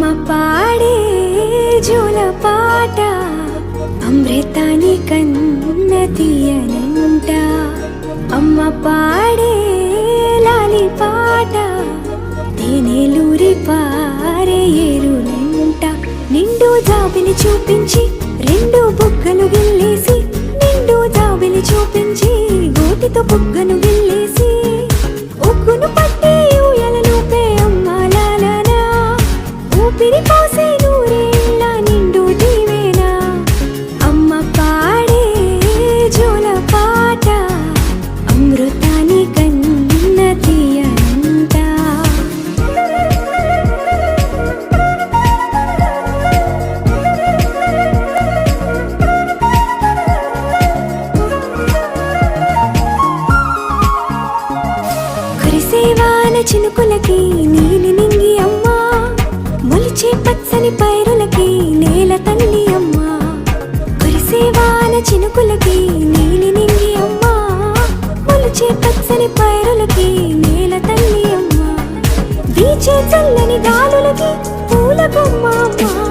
అమ్మ పాడే జోల పాట అమృతాని కన్న తీయనంట. అమ్మ పాడే లాలి పాట తేనెలూరి పారే ఏరునంట. నిండు జాబిలి చూపించి రెండు బుగ్గలు గిల్లేసి, నిండు జాబిలి చూపించి గోటితో బుగ్గను గిల్లేసి, ఉగ్గును పట్టి ఊయలలోపే అమ్మ లాలనా, ఊపిరి పోసే నూరేళ్ళ నిండు దీవేనా. అమ్మ పాడే జోల పాట అమృతాని కన్న తీయనంట. కురిసేవాన చినుకులకి నీలి నింగి అమ్మ, మొలిచే పచ్చని పైరులకి నేల తల్లి అమ్మ. కురిసేవాన చినుకులకి నీలి నింగి అమ్మ, మొలిచే పచ్చని పైరులకి నేల తల్లి అమ్మ. వీచే చల్లని గాలులకి పూల బొమ్మ అమ్మ.